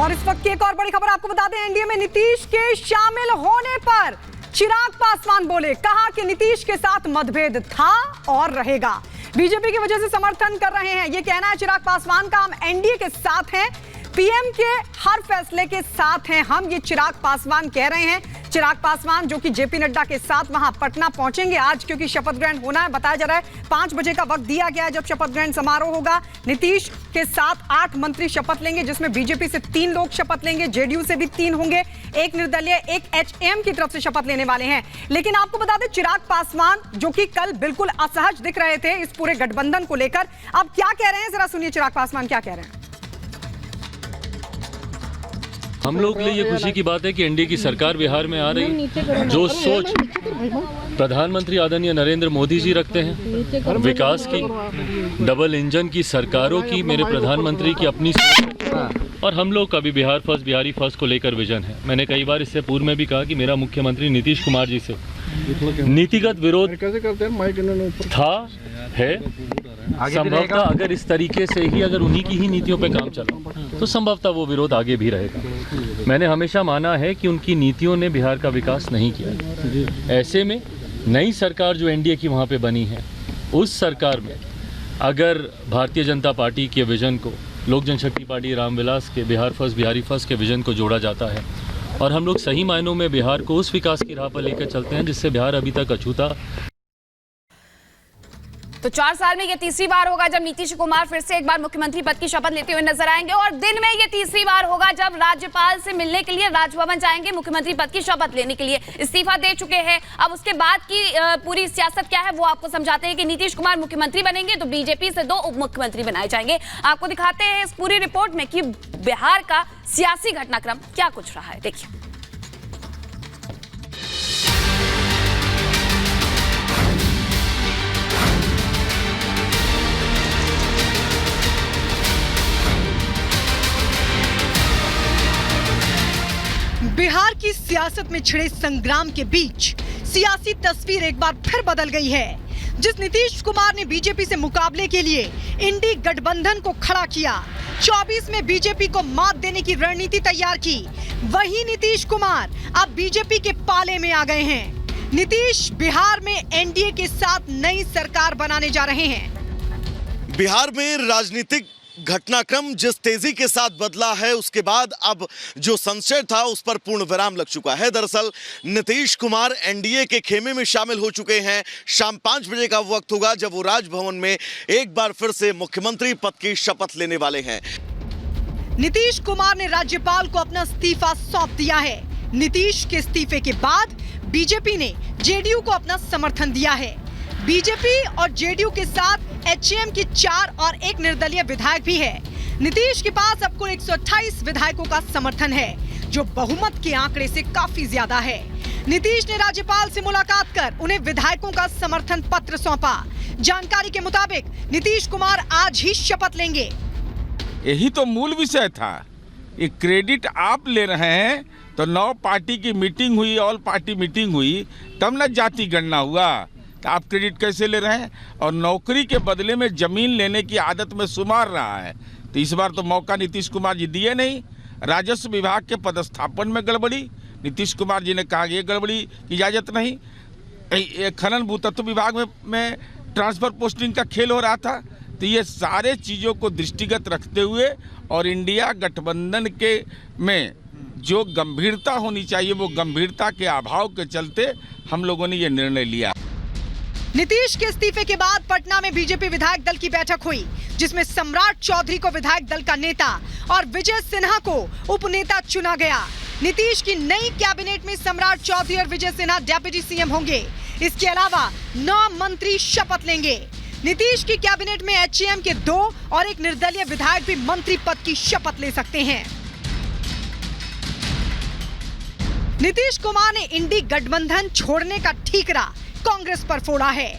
और इस वक्त की एक और बड़ी खबर आपको बता दें, एनडीए में नीतीश के शामिल होने पर चिराग पासवान बोले, कहा कि नीतीश के साथ मतभेद था और रहेगा। बीजेपी की वजह से समर्थन कर रहे हैं, ये कहना है चिराग पासवान का। हम एनडीए के साथ हैं, पीएम के हर फैसले के साथ हैं हम, ये चिराग पासवान कह रहे हैं। चिराग पासवान जो कि जेपी नड्डा के साथ वहां पटना पहुंचेंगे आज, क्योंकि शपथ ग्रहण होना है। बताया जा रहा है 5 बजे का वक्त दिया गया है जब शपथ ग्रहण समारोह होगा। नीतीश के साथ 8 मंत्री शपथ लेंगे, जिसमें बीजेपी से 3 लोग शपथ लेंगे, जेडीयू से भी 3 होंगे, एक निर्दलीय, एक एचएम की तरफ से शपथ लेने वाले हैं। लेकिन आपको बता दें, चिराग पासवान जो कि कल बिल्कुल असहज दिख रहे थे इस पूरे गठबंधन को लेकर, अब क्या कह रहे हैं जरा सुनिए चिराग पासवान क्या कह रहे हैं। हम लोग के लिए ये खुशी की बात है कि एनडीए की सरकार बिहार में आ रही है। जो सोच प्रधानमंत्री आदरणीय नरेंद्र मोदी जी रखते हैं, विकास की, डबल इंजन की सरकारों की, मेरे प्रधानमंत्री की अपनी सोच है। और हम लोग का भी बिहार फर्स्ट, बिहारी फर्स्ट को लेकर विजन है। मैंने कई बार इससे पूर्व में भी कहा कि मेरा मुख्यमंत्री नीतीश कुमार जी से नीतिगत विरोध था, है। संभवतः अगर इस तरीके से ही, अगर उन्हीं की ही नीतियों पे काम चला तो संभवतः वो विरोध आगे भी रहेगा। मैंने हमेशा माना है कि उनकी नीतियों ने बिहार का विकास नहीं किया। ऐसे में नई सरकार जो एनडीए की वहाँ पे बनी है, उस सरकार में अगर भारतीय जनता पार्टी के विजन को, लोक जनशक्ति पार्टी रामविलास के बिहार फर्स्ट, बिहारी फर्स्ट के विजन को जोड़ा जाता है और हम लोग सही मायनों में बिहार को उस विकास की राह पर लेकर चलते हैं जिससे बिहार अभी तक अछूता। तो 4 साल में ये तीसरी बार होगा जब नीतीश कुमार फिर से एक बार मुख्यमंत्री पद की शपथ लेते हुए नजर आएंगे, और दिन में ये तीसरी बार होगा जब राज्यपाल से मिलने के लिए राजभवन जाएंगे मुख्यमंत्री पद की शपथ लेने के लिए। इस्तीफा दे चुके हैं। अब उसके बाद की पूरी सियासत क्या है वो आपको समझाते हैं कि नीतीश कुमार मुख्यमंत्री बनेंगे तो बीजेपी से 2 उप मुख्यमंत्री बनाए जाएंगे। आपको दिखाते हैं इस पूरी रिपोर्ट में कि बिहार का सियासी घटनाक्रम क्या कुछ रहा है। देखिए, बिहार की सियासत में छिड़े संग्राम के बीच सियासी तस्वीर एक बार फिर बदल गई है। जिस नीतीश कुमार ने बीजेपी से मुकाबले के लिए इंडी गठबंधन को खड़ा किया, 24 में बीजेपी को मात देने की रणनीति तैयार की, वही नीतीश कुमार अब बीजेपी के पाले में आ गए हैं। नीतीश बिहार में एनडीए के साथ नई सरकार बनाने जा रहे हैं। बिहार में राजनीतिक घटनाक्रम जिस तेजी के साथ बदला है, उसके बाद अब जो संशय था उस पर पूर्ण विराम लग चुका है। दरअसल नीतीश कुमार एनडीए के खेमे में शामिल हो चुके हैं। शाम 5 बजे का वक्त होगा जब वो राजभवन में एक बार फिर से मुख्यमंत्री पद की शपथ लेने वाले हैं। नीतीश कुमार ने राज्यपाल को अपना इस्तीफा सौंप दिया है। नीतीश के इस्तीफे के बाद बीजेपी ने जेडीयू को अपना समर्थन दिया है। बीजेपी और जेडीयू के साथ एचएम की 4 और 1 निर्दलीय विधायक भी है। नीतीश के पास अब कुल 128 विधायकों का समर्थन है, जो बहुमत के आंकड़े से काफी ज्यादा है। नीतीश ने राज्यपाल से मुलाकात कर उन्हें विधायकों का समर्थन पत्र सौंपा। जानकारी के मुताबिक नीतीश कुमार आज ही शपथ लेंगे। यही तो मूल विषय था। ये क्रेडिट आप ले रहे हैं तो 9 पार्टी की मीटिंग हुई, ऑल पार्टी मीटिंग हुई, तब न जाति गणना हुआ। तो आप क्रेडिट कैसे ले रहे हैं? और नौकरी के बदले में जमीन लेने की आदत में शुमार रहा है। तो इस बार तो मौका नीतीश कुमार जी दिए नहीं। राजस्व विभाग के पदस्थापन में गड़बड़ी, नीतीश कुमार जी ने कहा ये गड़बड़ी की इजाजत नहीं। खनन भूतत्व विभाग में ट्रांसफर पोस्टिंग का खेल हो रहा था। तो ये सारे चीज़ों को दृष्टिगत रखते हुए और इंडिया गठबंधन के में जो गंभीरता होनी चाहिए, वो गंभीरता के अभाव के चलते हम लोगों ने ये निर्णय लिया। नीतीश के इस्तीफे के बाद पटना में बीजेपी विधायक दल की बैठक हुई, जिसमें सम्राट चौधरी को विधायक दल का नेता और विजय सिन्हा को उपनेता चुना गया। नीतीश की नई कैबिनेट में सम्राट चौधरी और विजय सिन्हा डिप्टी सीएम होंगे। इसके अलावा 9 मंत्री शपथ लेंगे। नीतीश की कैबिनेट में एचएम के 2 और 1 निर्दलीय विधायक भी मंत्री पद की शपथ ले सकते हैं। नीतीश कुमार ने इंडी गठबंधन छोड़ने का ठीकरा कांग्रेस पर फोड़ा है।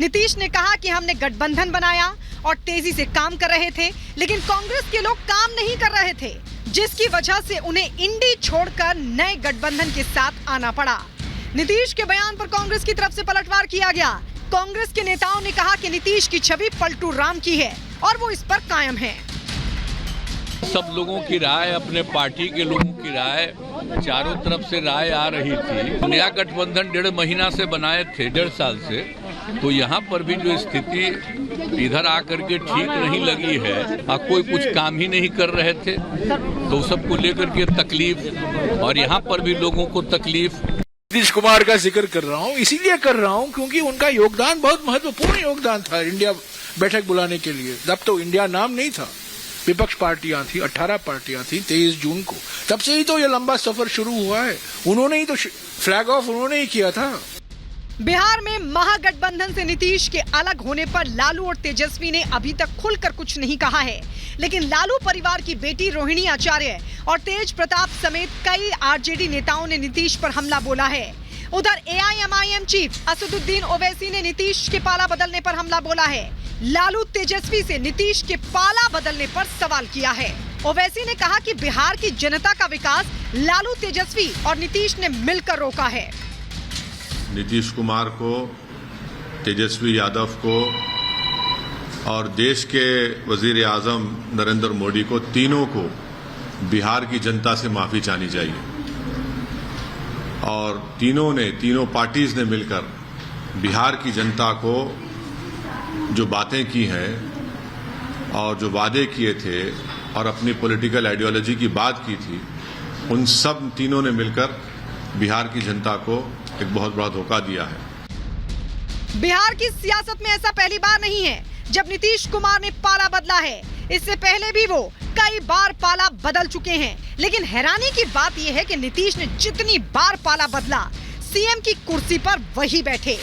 नीतीश ने कहा कि हमने गठबंधन बनाया और तेजी से काम कर रहे थे, लेकिन कांग्रेस के लोग काम नहीं कर रहे थे, जिसकी वजह से उन्हें इंडी छोड़कर नए गठबंधन के साथ आना पड़ा। नीतीश के बयान पर कांग्रेस की तरफ से पलटवार किया गया। कांग्रेस के नेताओं ने कहा कि नीतीश की छवि पलटू राम की है और वो इस पर कायम है। सब लोगों की राय, अपने पार्टी के लोगों की राय, चारों तरफ से राय आ रही थी। नया गठबंधन 1.5 महीना से बनाए थे, 1.5 साल से, तो यहाँ पर भी जो स्थिति इधर आकर के ठीक नहीं लगी है, कोई कुछ काम ही नहीं कर रहे थे, तो सबको लेकर के तकलीफ, और यहाँ पर भी लोगों को तकलीफ। नीतीश कुमार का जिक्र कर रहा हूँ, इसीलिए कर रहा हूँ क्योंकि उनका योगदान बहुत महत्वपूर्ण योगदान था इंडिया बैठक बुलाने के लिए। तब तो इंडिया नाम नहीं था, विपक्ष पार्टियां थी, 18 पार्टियां थी 23 जून को, तब से ही तो ये लंबा सफर शुरू हुआ है। उन्होंने ही तो फ्लैग ऑफ उन्होंने ही किया था। बिहार में महागठबंधन से नीतीश के अलग होने पर लालू और तेजस्वी ने अभी तक खुलकर कुछ नहीं कहा है, लेकिन लालू परिवार की बेटी रोहिणी आचार्य और तेज प्रताप समेत कई आरजेडी नेताओं ने नीतीश पर हमला बोला है। उधर एआईएमआईएम चीफ असदुद्दीन ओवैसी ने नीतीश के पाला बदलने पर हमला बोला है। लालू तेजस्वी से नीतीश के पाला बदलने पर सवाल किया है। ओवैसी ने कहा कि बिहार की जनता का विकास लालू तेजस्वी और नीतीश ने मिलकर रोका है। नीतीश कुमार को, तेजस्वी यादव को और देश के वजीर आजम नरेंद्र मोदी को, तीनों को बिहार की जनता से माफी चाहनी चाहिए। और तीनों पार्टीज ने मिलकर बिहार की जनता को जो बातें की हैं और जो वादे किए थे और अपनी पॉलिटिकल आइडियोलॉजी की बात की थी, उन सब तीनों ने मिलकर बिहार की जनता को एक बहुत बड़ा धोखा दिया है। बिहार की सियासत में ऐसा पहली बार नहीं है जब नीतीश कुमार ने पाला बदला है। इससे पहले भी वो कई बार पाला बदल चुके हैं, लेकिन हैरानी की बात यह है कि नीतीश ने जितनी बार पाला बदला, सीएम की कुर्सी पर वही बैठे।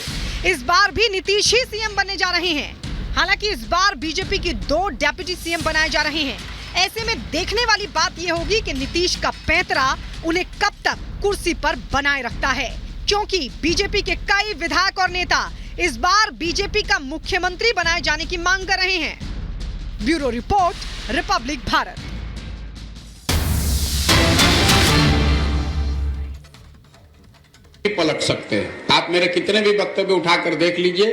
इस बार भी नीतीश ही सीएम बनने जा रहे हैं। हालांकि इस बार बीजेपी की 2 डेप्यूटी सीएम बनाए जा रहे हैं। ऐसे में देखने वाली बात यह होगी कि नीतीश का पैंतरा उन्हें कब तक कुर्सी पर बनाए रखता है, क्योंकि बीजेपी के कई विधायक और नेता इस बार बीजेपी का मुख्यमंत्री बनाए जाने की मांग कर रहे हैं। Bureau report, Republic Bharat. पलट सकते हैं। आप मेरे कितने भी वक्तव्य उठाकर देख लीजिए,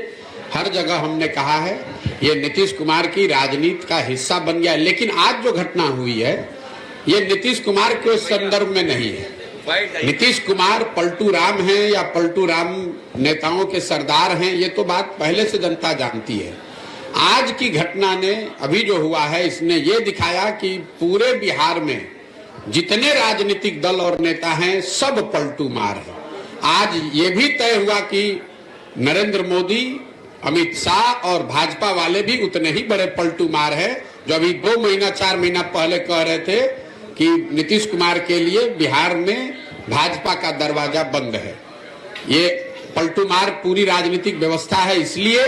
हर जगह हमने कहा है ये नीतीश कुमार की राजनीति का हिस्सा बन गया है। लेकिन आज जो घटना हुई है ये नीतीश कुमार के संदर्भ में नहीं है। नीतीश कुमार पलटू राम हैं या पलटू राम नेताओं के सरदार हैं, ये तो बात पहले से जनता जानती है। आज की घटना ने, अभी जो हुआ है, इसने ये दिखाया कि पूरे बिहार में जितने राजनीतिक दल और नेता हैं सब पलटू मार हैं। आज ये भी तय हुआ कि नरेंद्र मोदी, अमित शाह और भाजपा वाले भी उतने ही बड़े पलटू मार है, जो अभी 2 महीना 4 महीना पहले कह रहे थे कि नीतीश कुमार के लिए बिहार में भाजपा का दरवाजा बंद है। ये पलटू मार पूरी राजनीतिक व्यवस्था है, इसलिए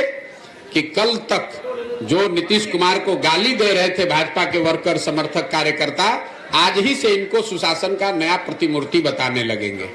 कि कल तक जो नीतीश कुमार को गाली दे रहे थे भाजपा के वर्कर, समर्थक, कार्यकर्ता, आज ही से इनको सुशासन का नया प्रतिमूर्ति बताने लगेंगे।